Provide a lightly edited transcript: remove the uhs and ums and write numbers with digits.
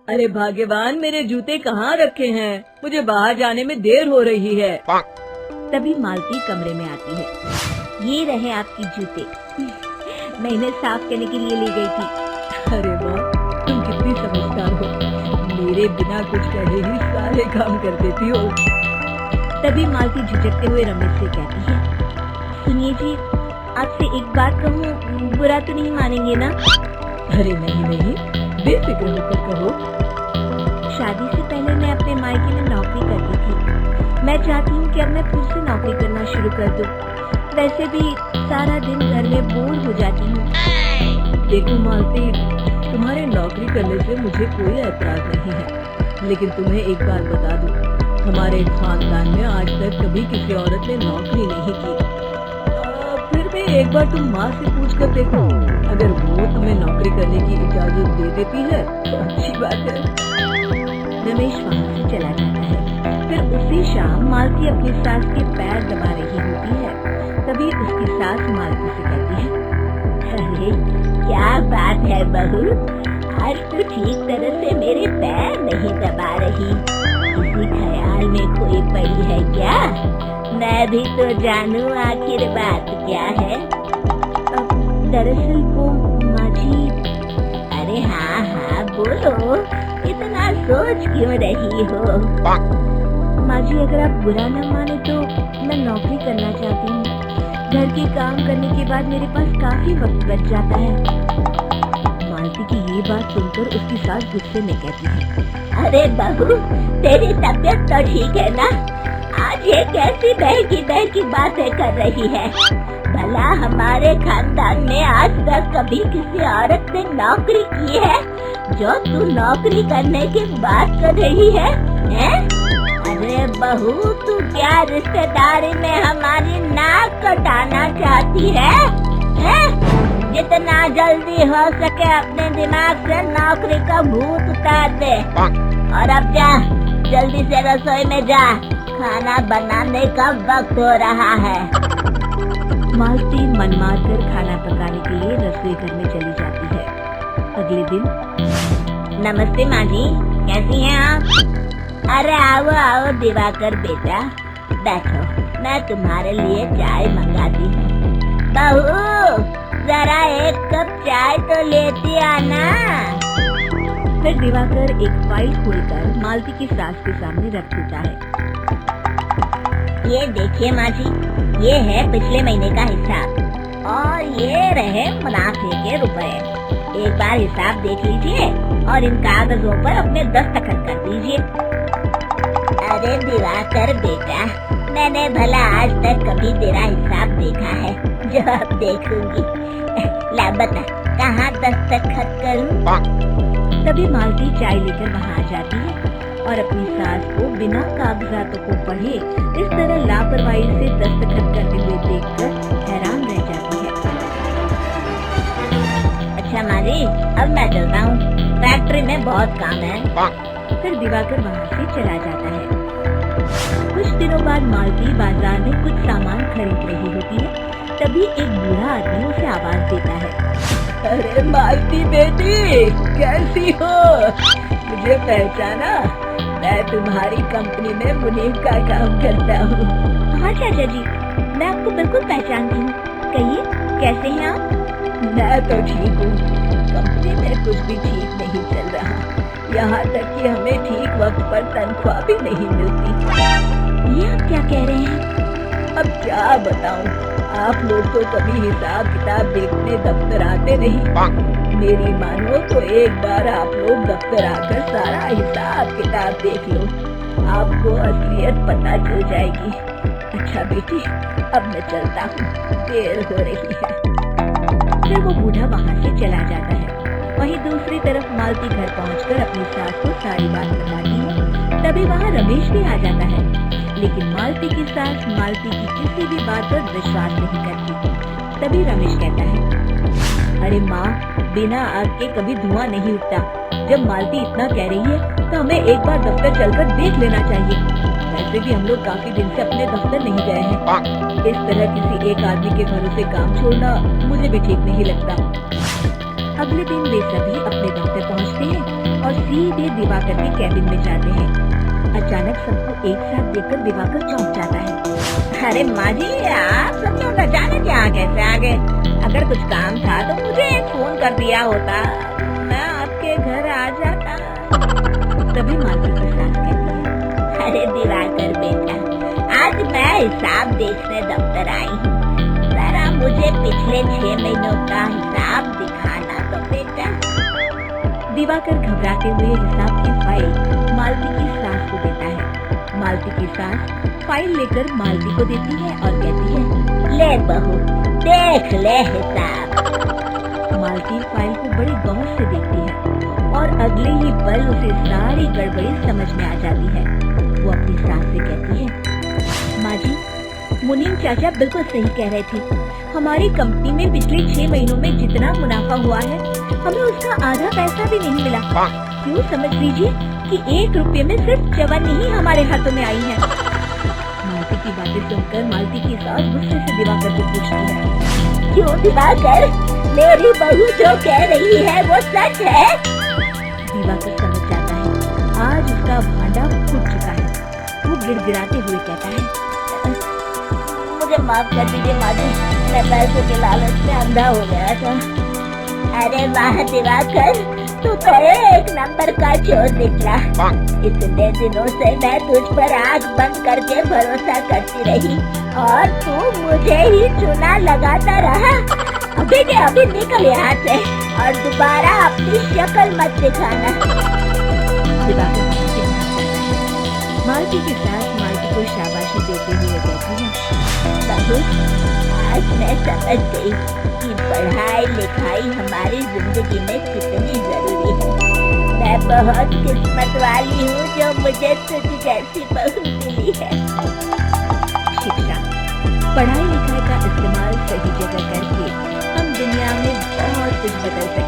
अरे भाग्यवान, मेरे जूते कहाँ रखे हैं? मुझे बाहर जाने में देर हो रही है। तभी मालती कमरे में आती है। ये रहे आपकी जूते। मैं इन्हें साफ करने के लिए ले गई थी। अरे वाह, तुम कितनी समझदार हो। मेरे बिना कुछ कहे ही सारे काम कर देती हो। तभी मालती झिझकते हुए रमेश से कहती है, सुनिए जी, आपसे एक बात कहूँ, बुरा तो नहीं मानेंगे ना? अरे नहीं नहीं, बेफिक्र होकर कहो। शादी से पहले मैं अपने मायके में नौकरी करती थी। मैं चाहती हूँ कि अब मैं फिर से नौकरी करना शुरू कर दूँ। वैसे भी सारा दिन घर में बोर हो जाती हूँ। देखो मालती, तुम्हारे नौकरी करने से मुझे कोई ऐतराज नहीं है, लेकिन तुम्हें एक बात बता दूं, हमारे खानदान में आज तक कभी किसी औरत ने नौकरी नहीं की। फिर भी एक बार तुम माँ से पूछ कर देखो, अगर वो तुम्हें नौकरी करने की इजाजत दे देती है तो अच्छी बात है। रमेश वहाँ से चला जाता है। फिर उसी शाम मालती अपनी सास के पैर दबा रही होती है। तभी उसकी सास मालती से कहती है, अरे क्या बात है बहू, आज तो ठीक तरह से मेरे पैर नहीं दबा रही। किसी ख्याल में खोई पड़ी है क्या? मैं भी तो जानूं आखिर बात क्या है। दरअसल वो माँ जी। अरे हाँ बोलो, इतना सोच क्यों रही हो? माँ जी, अगर आप बुरा न माने तो मैं नौकरी करना चाहती हूँ। घर के काम करने के बाद मेरे पास काफी वक्त बच जाता है। मालती की ये बात सुनकर उसकी सास गुस्से में कहती है, अरे बहू, तेरी तबीयत तो ठीक है ना? आज ये कैसी बहकी बातें कर रही है? भला हमारे खानदान में आज तक कभी किसी औरत ने नौकरी की है जो तू नौकरी करने की बात कर रही है? अरे बहू, तू क्या रिश्तेदारी में हमारी नाक कटाना चाहती है? जितना जल्दी हो सके अपने दिमाग से नौकरी का भूत उतार दे। और अब जा, जल्दी से रसोई में जा, खाना बनाने का वक्त हो रहा है। मालती मन मार कर खाना पकाने के लिए रसोई घर में चली जाती है। अगले दिन, नमस्ते माँ जी, कैसी हैं आप? अरे आओ दिवाकर बेटा, बैठो, मैं तुम्हारे लिए चाय मंगाती हूँ। बहू, जरा एक कप चाय तो लेती आना। फिर दिवाकर एक फाइल खोलकर मालती की सास के सामने रख देता है। ये देखिए माँ जी, ये है पिछले महीने का हिसाब और ये रहे मुनाफे के रुपए। एक बार हिसाब देख लीजिए और इन कागजों पर अपने दस्तखत कर दीजिए। अरे दिवाकर बेटा, मैंने भला आज तक कभी तेरा हिसाब देखा है जो अब देखूंगी? ला बता, कहाँ दस्तखत करूं? तभी मालती चाय लेकर वहाँ आ जाती है और अपनी सास को बिना कागजातों को पढ़े इस तरह लापरवाही से दस्तखत करते हुए देखकर हैरान रह जाती है। अच्छा माँ जी, अब मैं चलता हूँ, फैक्ट्री में बहुत काम है। फिर दिवाकर वहाँ से चला जाता है। कुछ दिनों बाद मालती बाजार में कुछ सामान खरीद रही होती है। तभी एक बूढ़ा आदमी उसे आवाज देता है, अरे मालती बेटी, कैसी हो? मुझे पहचाना? मैं तुम्हारी कंपनी में मुनीम का काम करता हूँ। हाँ चाचा जी, मैं आपको बिल्कुल पहचानती हूँ। कहिए, कैसे हैं आप? मैं तो ठीक हूँ, कंपनी में कुछ भी ठीक नहीं चल रहा, यहाँ तक कि हमें ठीक वक्त पर तनख्वाह भी नहीं मिलती। ये आप क्या कह रहे हैं? अब क्या बताऊँ, आप लोग तो कभी हिसाब किताब देखने दफ्तर आते नहीं। मेरी मानो तो एक बार आप लोग दफ्तर आकर सारा हिसाब किताब देख लो, आपको असलियत पता चल जाएगी। अच्छा बेटी, अब मैं चलता हूँ, देर हो रही है। फिर वो बूढ़ा वहाँ से चला जाता है। वहीं दूसरी तरफ मालती घर पहुँचकर अपनी सास को सारी बात बताती है। तभी वहाँ रमेश भी आ जाता है, लेकिन मालती की सास मालती की किसी भी बात पर विश्वास नहीं करती। तभी रमेश कहता है, अरे माँ, बिना आग के कभी धुआं नहीं उठता। जब मालती इतना कह रही है तो हमें एक बार दफ्तर चलकर देख लेना चाहिए। वैसे भी हम लोग काफी दिन से अपने दफ्तर नहीं गए हैं। इस तरह किसी एक आदमी के भरोसे काम छोड़ना मुझे भी ठीक नहीं लगता। अगले दिन वे सभी अपने दफ्तर पहुँचते हैं और सीधे दिवाकर के कैबिन में जाते हैं। अचानक सबको एक साथ देखकर दिवाकर चौंक जाता है। अरे माँ जी, आप सब लोग अचानक यहाँ कैसे आ गए? अगर कुछ काम था तो मुझे एक फोन कर दिया होता, मैं आपके घर आ जाता। तभी मालती की सास कहती है, अरे दिवाकर बेटा, आज मैं हिसाब देखने दफ्तर आई हूँ। जरा मुझे पिछले 6 महीनों का हिसाब दिखाना तो बेटा। दिवाकर घबराते हुए हिसाब की फाइल मालती की सास को देता है। मालती की सास फाइल लेकर मालती को देती है और कहती है, ले बहू, देख ले हिसाब। मालती फाइल को बड़ी गौर से देखती है और अगले ही पल उसे सारी गड़बड़ी समझ में आ जाती है। वो अपनी सास से कहती है, माँ जी, मुनीम चाचा बिल्कुल सही कह रहे थे। हमारी कंपनी में पिछले 6 महीनों में जितना मुनाफा हुआ है, हमें उसका आधा पैसा भी नहीं मिला। क्यों समझ लीजिए कि 1 रुपये में सिर्फ चवन्नी ही हमारे हाथों में आई है। मालती की बातें सुनकर मालती की सास गुस्से से दिवाकर को पूछती है, क्यों दिवाकर, मेरी बहू जो कह रही है वो सच है? दिवाकर समझ जाता है आज उसका भांडा फूट चुका है। वो गिड़गिड़ाते हुए कहता है, मुझे माफ कर दीजिए माँ जी, मैं पैसों के लालच में अंधा हो गया था। अरे वाह दिवाकर, तू तो एक नंबर का चोर निकला। इतने दिनों से मैं तुझ पर आँख बंद करके भरोसा करती रही और तू मुझे ही चुना लगाता रहा। अभी के अभी निकल यहाँ से और दोबारा अपनी शक्ल मत दिखाना। दिवाकर से माफ करता है। मालती के साथ मालती को शाबाशी देते हुए कहती है, बहू, आज मैं समझ गई कि पढ़ाई लिखाई हमारी जिंदगी में कितनी जरूरी है। मैं बहुत किस्मत वाली हूँ जो मुझे तुझ जैसी बहू मिली है। शिक्षा, पढ़ाई लिखाई का इस्तेमाल सही जगह करके हम दुनिया में बहुत कुछ बदल सकते हैं।